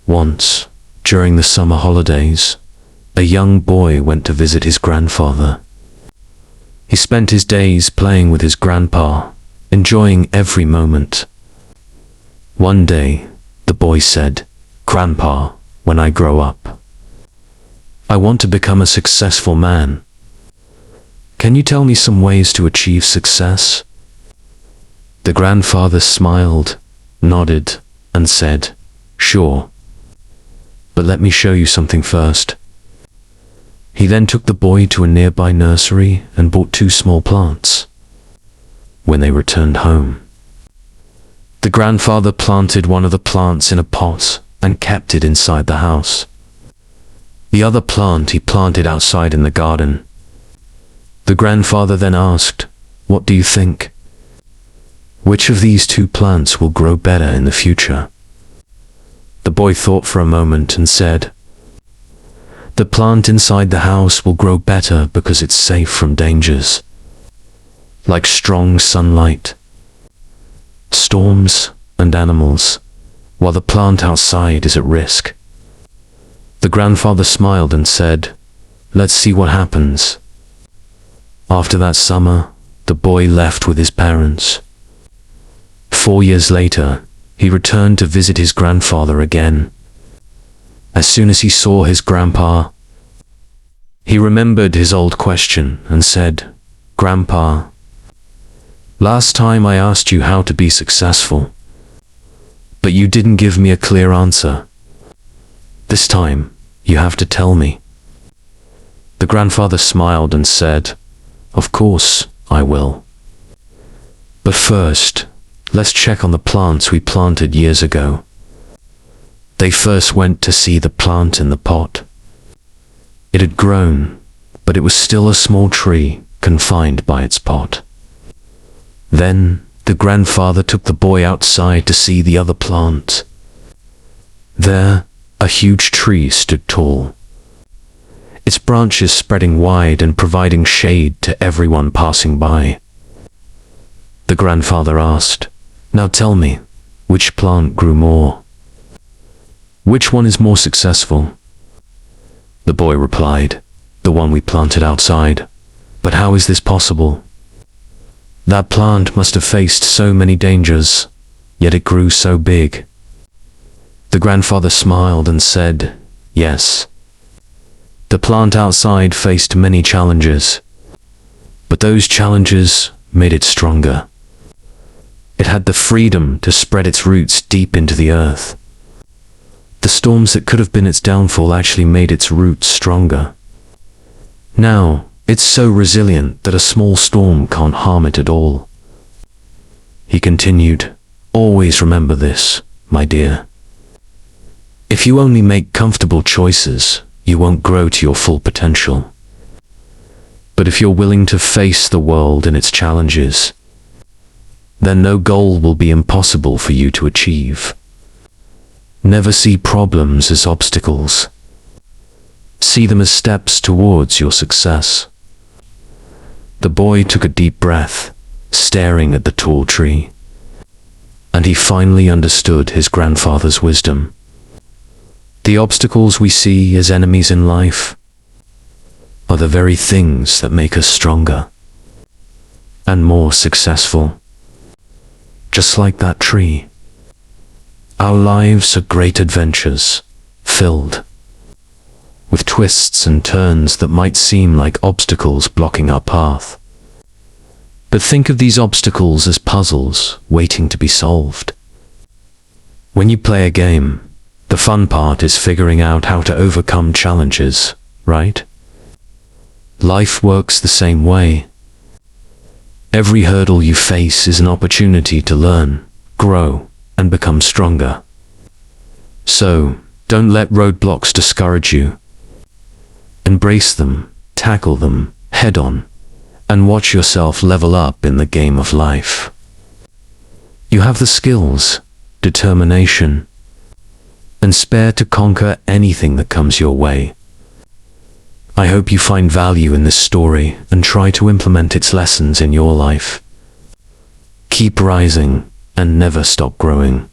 Once, during the summer holidays, a young boy went to visit his grandfather. He spent his days playing with his grandpa, enjoying every moment. One day, the boy said, "Grandpa, when I grow up, I want to become a successful man. Can you tell me some ways to achieve success?" The grandfather smiled, nodded, and said, "Sure. But let me show you something first." He then took the boy to a nearby nursery and bought 2 small plants. When they returned home, the grandfather planted one of the plants in a pot and kept it inside the house. The other plant he planted outside in the garden. The grandfather then asked, "What do you think? Which of these 2 plants will grow better in the future?" The boy thought for a moment and said, "The plant inside the house will grow better because it's safe from dangers, like strong sunlight, storms, and animals, while the plant outside is at risk." The grandfather smiled and said, "Let's see what happens." After that summer, the boy left with his parents. 4 years later, he returned to visit his grandfather again. As soon as he saw his grandpa, he remembered his old question and said, "Grandpa, last time I asked you how to be successful, but you didn't give me a clear answer. This time, you have to tell me." The grandfather smiled and said, "Of course, I will. But first, let's check on the plants we planted years ago." They first went to see the plant in the pot. It had grown, but it was still a small tree confined by its pot. Then the grandfather took the boy outside to see the other plant. There, a huge tree stood tall, its branches spreading wide and providing shade to everyone passing by. The grandfather asked, "Now tell me, which plant grew more? Which one is more successful?" The boy replied, "The one we planted outside. But how is this possible? That plant must have faced so many dangers, yet it grew so big." The grandfather smiled and said, "Yes. The plant outside faced many challenges, but those challenges made it stronger. It had the freedom to spread its roots deep into the earth. The storms that could have been its downfall actually made its roots stronger. Now, it's so resilient that a small storm can't harm it at all." He continued, "Always remember this, my dear. If you only make comfortable choices, you won't grow to your full potential. But if you're willing to face the world and its challenges, then no goal will be impossible for you to achieve. Never see problems as obstacles. See them as steps towards your success." The boy took a deep breath, staring at the tall tree, and he finally understood his grandfather's wisdom. The obstacles we see as enemies in life are the very things that make us stronger and more successful. Just like that tree, our lives are great adventures, filled with twists and turns that might seem like obstacles blocking our path. But think of these obstacles as puzzles waiting to be solved. When you play a game, the fun part is figuring out how to overcome challenges, right? Life works the same way. Every hurdle you face is an opportunity to learn, grow, and become stronger. So, don't let roadblocks discourage you. Embrace them, tackle them, head on, and watch yourself level up in the game of life. You have the skills, determination, and spare to conquer anything that comes your way. I hope you find value in this story and try to implement its lessons in your life. Keep rising and never stop growing.